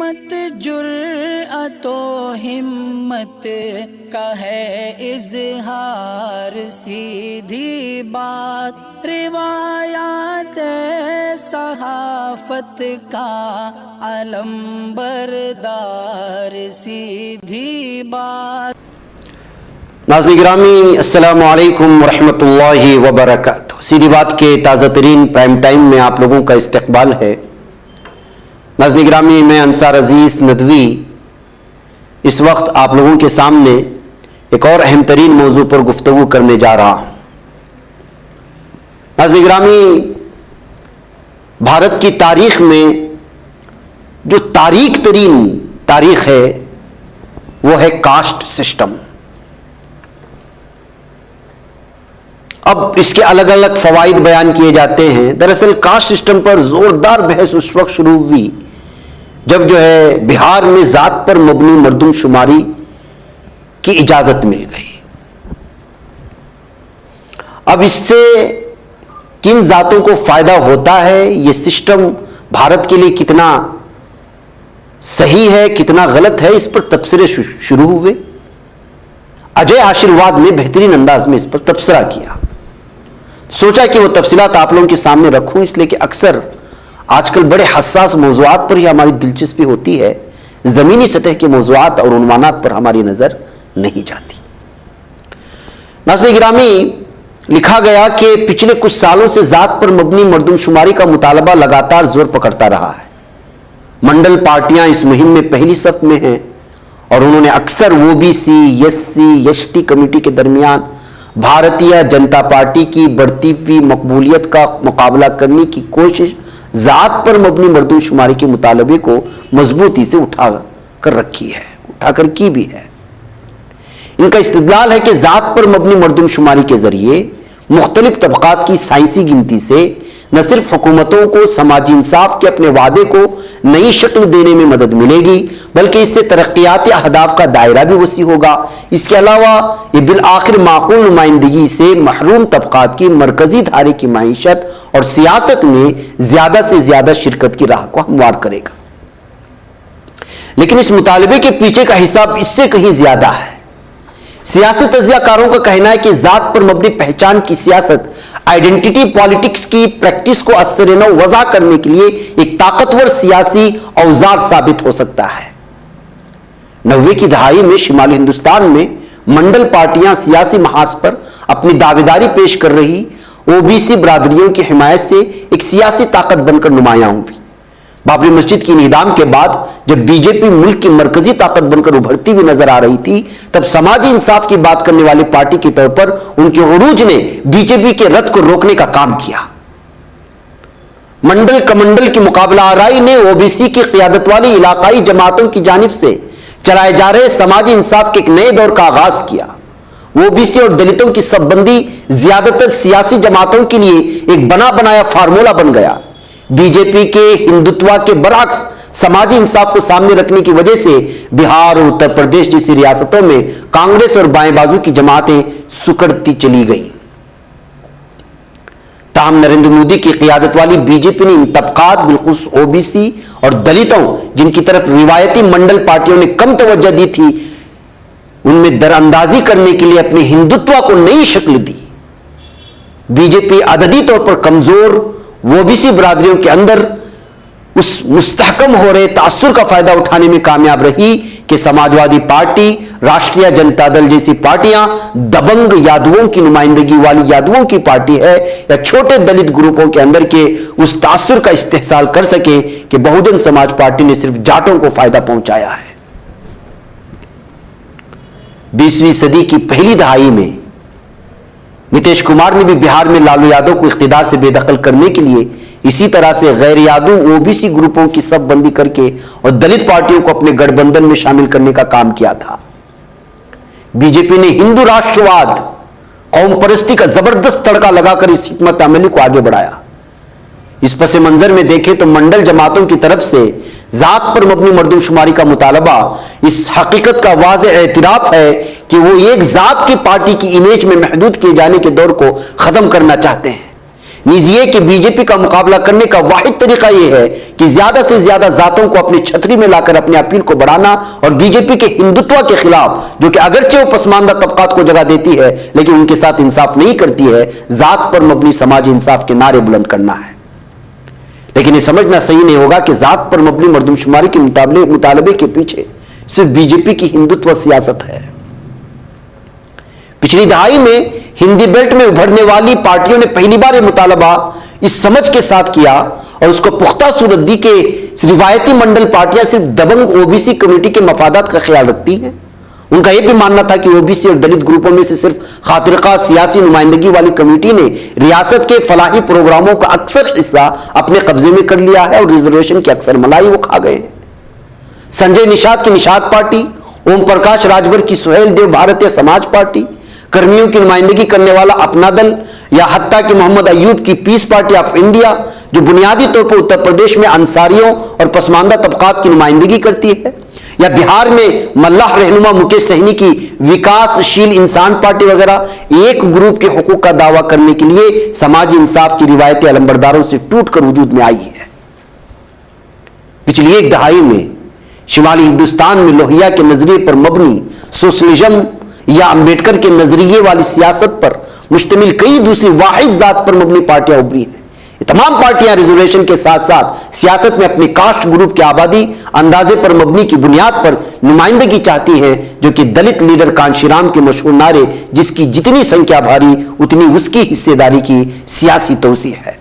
कीमत जुर्अतो हिम्मत का है इजहार, सीधी बात रिवायात सहाफत का अलंबरदार, सीधी बात। नाज़रीन गिरामी, अस्सलामु अलैकुम वरहमतुल्लाहि वबरकातुहू। सीधी बात के ताज़ा तरीन प्राइम टाइम में आप लोगों का इस्तकबाल है। नाज़रीन गिरामी, मैं अंसार अजीज़ नदवी इस वक्त आप लोगों के सामने एक और अहम तरीन मौजू पर गुफ्तगू करने जा रहा हूँ। नाज़रीन गिरामी, भारत की तारीख में जो तारीख तरीन तारीख है वो है कास्ट सिस्टम। अब इसके अलग अलग फवाइद बयान किए जाते हैं। दरअसल कास्ट सिस्टम पर जोरदार बहस उस वक्त शुरू हुई जब जो है बिहार में जात पर मबनी मर्दमशुमारी की इजाजत मिल गई। अब इससे किन जातों को फायदा होता है, यह सिस्टम भारत के लिए कितना सही है कितना गलत है, इस पर तबसरे शुरू हुए। अजय आशीर्वाद ने बेहतरीन अंदाज में इस पर तबसरा किया। सोचा कि वो तफसीलात आप लोगों के सामने रखूं, इसलिए कि अक्सर आजकल बड़े हसास मौज़ूआत पर ही हमारी दिलचस्पी होती है, ज़मीनी सतह के मौज़ूआत और उन्वानात पर हमारी नज़र नहीं जाती। नाज़रीन गिरामी, लिखा गया कि पिछले कुछ सालों से जात पर मबनी मर्दमशुमारी का मुतालबा लगातार जोर पकड़ता रहा है। मंडल पार्टियां इस मुहिम में पहली सफ में हैं और उन्होंने अक्सर ओबीसी, एससी, एसटी कमेटी के दरमियान भारतीय जनता पार्टी की बढ़ती हुई मकबूलियत का मुकाबला करने की कोशिश जात पर मबनी मर्दमशुमारी के मुतालबे को मजबूती से उठा कर की भी है। इनका इस्तिदलाल है कि जात पर मबनी मर्दमशुमारी के जरिए मुख्तलिफ तबकात की साइंसी गिनती से न सिर्फ हुकूमतों को समाजी इंसाफ के अपने वादे को नई शक्ल देने में मदद मिलेगी, बल्कि इससे तरक्याती अहदाफ का दायरा भी वसी होगा। इसके अलावा ये बिल आखिर माकूल नुमाइंदगी से महरूम तबकात की मरकजी धारे की मईशत और सियासत में ज्यादा से ज्यादा शिरकत की राह को हमवार करेगा। लेकिन इस मुतालबे के पीछे का हिसाब इससे कहीं ज्यादा है। सियासी तज्जियाकारों का कहना है कि जात पर मबनी पहचान की सियासत आइडेंटिटी पॉलिटिक्स की प्रैक्टिस को असर-ए-नौ वज़ा करने के लिए एक ताकतवर सियासी औजार साबित हो सकता है। 90 की दहाई में शिमाली हिंदुस्तान में मंडल पार्टियां सियासी महाज पर अपनी दावेदारी पेश कर रही ओबीसी बरादरियों की हिमायत से एक सियासी ताकत बनकर नुमायां हुई। बाबरी मस्जिद की निदाम के बाद जब बीजेपी मुल्क की मरकजी ताकत बनकर उभरती हुई नजर आ रही थी, तब समाजी इंसाफ की बात करने वाली पार्टी के तौर पर उनके उरूज ने बीजेपी के रथ को रोकने का काम किया। मंडल कमंडल की मुकाबला आराई ने ओबीसी की क़ियादत वाली इलाकाई जमातों की जानिब से चलाए जा रहे समाजी इंसाफ के एक नए दौर का आगाज किया। ओबीसी और दलितों की सबबंदी ज्यादातर सियासी जमातों के लिए एक बना बनाया फार्मूला बन गया। बीजेपी के हिंदुत्व के बरअक्स समाजी इंसाफ को सामने रखने की वजह से बिहार और उत्तर प्रदेश जैसी रियासतों में कांग्रेस और बाएं बाजू की जमातें सुकड़ती चली गईं। ताहम नरेंद्र मोदी की क़ियादत वाली बीजेपी ने इन तबकात, बिलखुसूस ओबीसी और दलितों, जिनकी तरफ रिवायती मंडल पार्टियों ने कम तवज्जो दी थी, उनमें दरअंदाजी करने के लिए अपने हिंदुत्व को नई शक्ल दी। बीजेपी अददी तौर पर कमजोर ओबीसी बरादरियों के अंदर उस मुस्तहकम हो रहे तासुर का फायदा उठाने में कामयाब रही कि समाजवादी पार्टी, राष्ट्रीय जनता दल जैसी पार्टियां दबंग यादवों की नुमाइंदगी वाली यादवों की पार्टी है या छोटे दलित ग्रुपों के अंदर के उस तासुर का इस्तेहसाल कर सके कि बहुजन समाज पार्टी ने सिर्फ जाटों को फायदा पहुंचाया है। 20वीं सदी की पहली दहाई में नीतीश कुमार ने भी बिहार में लालू यादव को इख्तिदार से बेदखल करने के लिए इसी तरह से गैर यादव ओबीसी ग्रुपों की सब बंदी करके और दलित पार्टियों को अपने गठबंधन में शामिल करने का काम किया था। बीजेपी ने हिंदू राष्ट्रवाद, कौम परस्ती का जबरदस्त तड़का लगाकर इस हिकमत अमली को आगे बढ़ाया। इस पस मंजर में देखें तो मंडल जमातों की तरफ से जात पर मबनी मर्दमशुमारी का मुतालबा इस हकीकत का वाज़ेह एतराफ है कि वो एक जात की पार्टी की इमेज में महदूद किए जाने के दौर को खत्म करना चाहते हैं। लीजिए कि बीजेपी का मुकाबला करने का वाहिद तरीका यह है कि ज्यादा से ज्यादा जातों को अपनी छतरी में लाकर अपने अपील को बढ़ाना और बीजेपी के हिंदुत्व के खिलाफ, जो कि अगरचे वो पसमानदा तबकात को जगह देती है लेकिन उनके साथ इंसाफ नहीं करती है, जात पर मबनी समाजी इंसाफ के नारे बुलंद करना है। लेकिन ये समझना सही नहीं होगा कि जात पर मबनी मर्दमशुमारी के मुतालबे के पीछे सिर्फ बीजेपी की हिंदुत्व सियासत है। पिछली दहाई में हिंदी बेल्ट में उभरने वाली पार्टियों ने पहली बार यह मुतालबा इस समझ के साथ किया और उसको पुख्ता सूरत दी कि रिवायती मंडल पार्टियां सिर्फ दबंग ओबीसी कम्युनिटी के मफादात का ख्याल रखती हैं। उनका यह भी मानना था कि ओबीसी और दलित ग्रुपों में से सिर्फ खातिरखा सियासी नुमाइंदगी वाली कम्युनिटी ने रियासत के फलाही प्रोग्रामों का अक्सर हिस्सा अपने कब्जे में कर लिया है और रिजर्वेशन की अक्सर मलाई वो खा गए। संजय निषाद की निषाद पार्टी, ओम प्रकाश राजभर की सुहेल देव भारतीय समाज पार्टी, कर्मियों की नुमाइंदगी करने वाला अपना दल, या हत्ता कि मोहम्मद अयूब की पीस पार्टी ऑफ इंडिया, जो बुनियादी तौर पर उत्तर प्रदेश में अंसारियों और पसमानदा तबकात की नुमाइंदगी करती है, या बिहार में मल्लाह रहनुमा मुकेश सहनी की विकासशील इंसान पार्टी वगैरह, एक ग्रुप के हुकूक का दावा करने के लिए समाजी इंसाफ की रिवायती अलंबरदारों से टूटकर वजूद में आई है। पिछली एक दहाई में शिमाली हिंदुस्तान में लोहिया के नजरिए पर मबनी सोशलिज्म या अंबेडकर के नजरिए वाली सियासत पर मुश्तमिल कई दूसरी वाहिद जात पर मबनी पार्टियां उभरी हैं। ये तमाम पार्टियां रिजर्वेशन के साथ साथ सियासत में अपने कास्ट ग्रुप की आबादी अंदाजे पर मबनी की बुनियाद पर नुमाइंदगी चाहती है, जो कि दलित लीडर कांशीराम के मशहूर नारे जिसकी जितनी संख्या भारी उतनी उसकी हिस्सेदारी की सियासी तौसी है।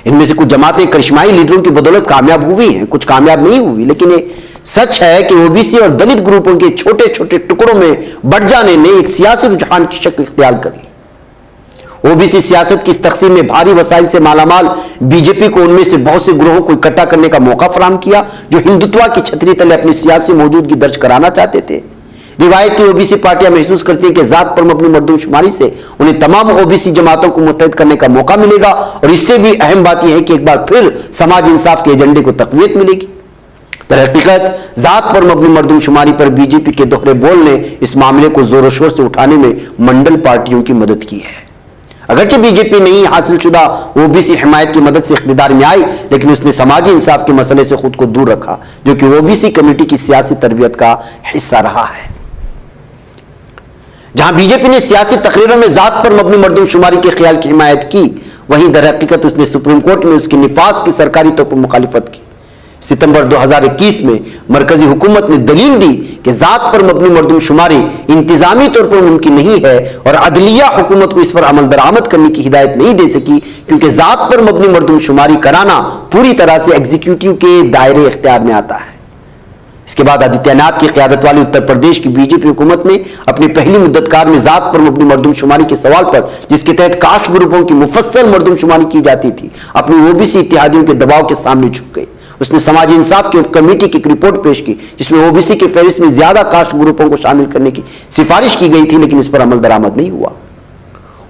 इनमें से कुछ जमातें करिश्माई लीडरों की बदौलत कामयाब हुई हैं, कुछ कामयाब नहीं हुई, लेकिन ये सच है कि ओबीसी और दलित ग्रुपों के छोटे छोटे टुकड़ों में बढ़ जाने ने एक सियासी रुझान की शक्ल इख्तियार कर ली। ओबीसी सियासत की इस तकसीम में भारी वसाइल से मालामाल बीजेपी को उनमें से बहुत से ग्रोहों को इकट्ठा करने का मौका फराहम किया, जो हिंदुत्व की छतरी तले अपनी सियासी मौजूदगी दर्ज कराना चाहते थे। रिवायती ओबीसी पार्टियां महसूस करती हैं कि जात पर मबनी मर्दमशुमारी से उन्हें तमाम ओबीसी जमातों को मुत्तहिद करने का मौका मिलेगा और इससे भी अहम बात यह है कि एक बार फिर समाज इंसाफ के एजेंडे को तकवीत मिलेगी। दरहकीकत जात पर मबनी मर्दमशुमारी पर बीजेपी के दोहरे बोल ने इस मामले को जोरों शोर से उठाने में मंडल पार्टियों की मदद की है। अगरचे बीजेपी नहीं हासिलशुदा ओबीसी हिमायत की मदद से इख्तिदार में आई, लेकिन उसने समाजी इंसाफ के मसले से खुद को दूर रखा, जो कि ओबीसी कमेटी की सियासी तरबियत का हिस्सा रहा है। जहां बीजेपी ने सियासी तकरीरों में जात पर मबनी मर्दमशुमारी के ख्याल की हिमायत की, वहीं दरहकीकत उसने सुप्रीम कोर्ट में उसके निफाज की सरकारी तौर पर मुखालिफत की। सितंबर 2021 में मरकजी हुकूमत ने दलील दी कि जात पर मबनी मर्दमशुमारी इंतजामी तौर पर मुमकिन नहीं है और अदलिया हुकूमत को इस पर अमल दरामद करने की हिदायत नहीं दे सकी, क्योंकि जात पर मबनी मर्दमशुमारी कराना पूरी तरह से एग्जीक्यूटिव के दायरे इख्तियार में आता है। इसके बाद आदित्यनाथ की क़यादत वाली उत्तर प्रदेश की बीजेपी हुकूमत ने अपनी पहली मुद्दतकार में जात पर मबनी मर्दमशुमारी के सवाल पर, जिसके तहत कास्ट ग्रुपों की मुफस्सल मर्दमशुमारी की जाती थी, अपनी ओबीसी इत्तेहादियों के दबाव के सामने झुक गई। उसने समाजी इंसाफ की कमेटी की एक रिपोर्ट पेश की, जिसमें ओबीसी के फहरिस्त में ज्यादा कास्ट ग्रुपों को शामिल करने की सिफारिश की गई थी, लेकिन इस पर अमल दरामद नहीं हुआ।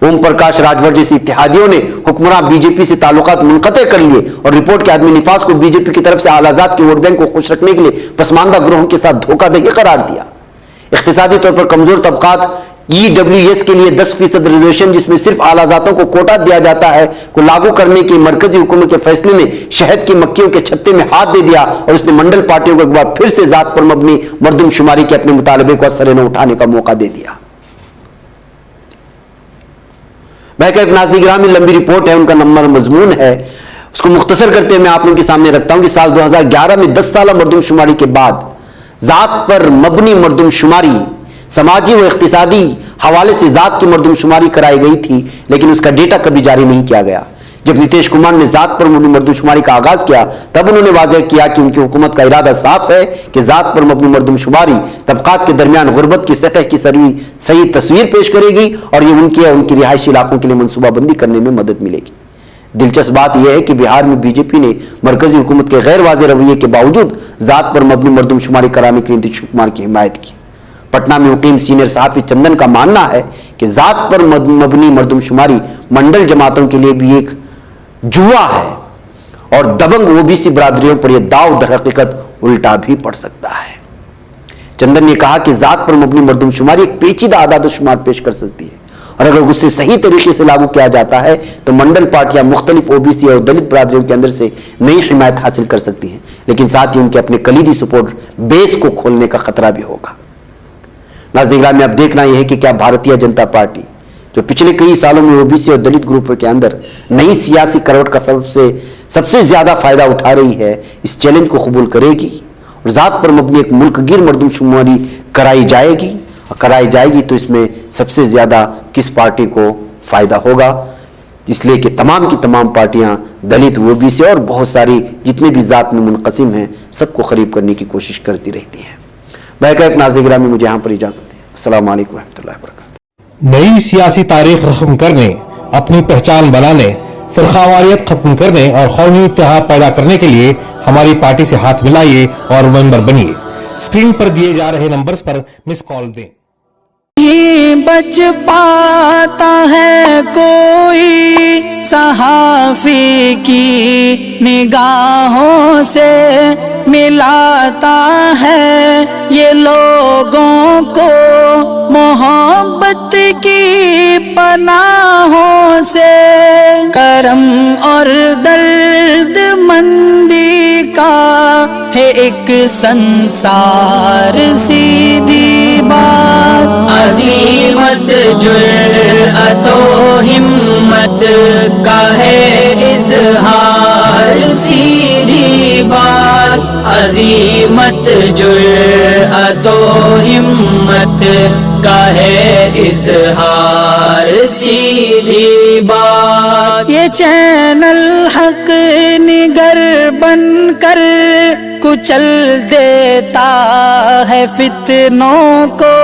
ओम प्रकाश राजभर जैसे इत्तेहादियों ने हुक्मरान बीजेपी से ताल्लुकात मुनक़ते कर लिए और रिपोर्ट के आदमी निफाज को बीजेपी की तरफ से आलाजात के वोट बैंक को खुश रखने के लिए पसमानदा ग्रोहों के साथ धोखाधड़ी करार दिया। इख्तिसादी तौर पर कमजोर तबकात EWS के लिए 10% रिजर्वेशन, जिसमें सिर्फ आलाजातों को कोटा दिया जाता है, को लागू करने के मरकजी हुकूमत के फैसले ने शहद की मक्खियों के छत्ते में हाथ दे दिया और उसने मंडल पार्टियों को एक बार फिर से जात पर मबनी मर्दमशुमारी के अपने मुतालबे को असर न उठाने का मौका दे दिया। महकम नाज़रीन गिरामी लंबी रिपोर्ट है, उनका नंबर मजमून है, उसको मुख्तसर करते हुए मैं आप लोगों के सामने रखता हूं कि साल 2011 में 10 साल मर्दमशुमारी के बाद जात पर मबनी मर्दमशुमारी समाजी व इख्तिसादी हवाले से जात की मर्दमशुमारी कराई गई थी, लेकिन उसका डेटा कभी जारी नहीं किया गया। जब नीतीश कुमार ने जात पर मबनी मर्दमशुमारी का आगाज किया, तब उन्होंने वाज़ेह किया कि उनकी हुकूमत का इरादा साफ है कि जात पर मबनी मर्दमशुमारी तबकात के दरमियान गुर्बत की सतह की सही तस्वीर पेश करेगी और ये उनकी रिहायशी इलाकों के लिए मनसूबाबंदी करने में मदद मिलेगी। दिलचस्प बात यह है कि बिहार में बीजेपी ने मरकजी हुकूमत के गैर वाज़ेह रवैये के बावजूद जात पर मबनी मर्दमशुमारी कराने के लिए नीतीश कुमार की हिमायत की। पटना में मुकीम सीनियर सहाफी चंदन का मानना है कि जात पर मबनी मर्दमशुमारी मंडल जमातों के लिए भी एक जुआ है और दबंग ओबीसी बरादरियों पर यह दाव दरहकीकत उल्टा भी पड़ सकता है। चंदन ने कहा कि जात पर मबनी मर्दमशुमारी एक पेचीदा आदाद शुमार पेश कर सकती है और अगर उसे सही तरीके से लागू किया जाता है तो मंडल पार्टियां मुख्तलिफ ओबीसी और दलित बरादरियों के अंदर से नई हिमायत हासिल कर सकती हैं, लेकिन साथ ही उनके अपने कलीदी सपोर्ट बेस को खोलने का खतरा भी होगा। नाज़रीन गिरामी, अब देखना यह है कि क्या भारतीय जनता पार्टी, जो पिछले कई सालों में ओबीसी और दलित ग्रुप के अंदर नई सियासी करवट का सबसे ज्यादा फायदा उठा रही है, इस चैलेंज को कबूल करेगी और जात पर मबनी एक मुल्कगीर मर्दमशुमारी कराई जाएगी, और कराई जाएगी तो इसमें सबसे ज्यादा किस पार्टी को फायदा होगा। इसलिए कि तमाम की तमाम पार्टियां दलित, ओबीसी और बहुत सारी जितने भी जात में मुनक़सिम हैं सबको करीब करने की कोशिश करती रहती हैं। बैकअप नाज़रीन गिरामी, मुझे यहाँ पर इजाजत दें। अस्सलाम वालेकुम रहमतुल्लाहि व बरकातुहू। नई सियासी तारीख रकम करने, अपनी पहचान बनाने, फिरकावारियत खत्म करने और कौमी इत्तेहाद पैदा करने के लिए हमारी पार्टी से हाथ मिलाइए और मेंबर बनिए। स्क्रीन पर दिए जा रहे नंबर्स पर मिस कॉल दें। नहीं बच पाता है कोई सहाफी की निगाहों से, मिलाता है ये लोगों को मोहब्बत की पनाहों से। करम और दर्द मंदी का है एक संसार, सीधी बात अज़ीमत जुर्अतो हिम्मत का है इज़हार, सीधी बात अज़ीमत जुर्अतो हिम्मत का है इज़हार, सीधी बात। ये चैनल हक निगर बनकर कुचल देता है फितनों को।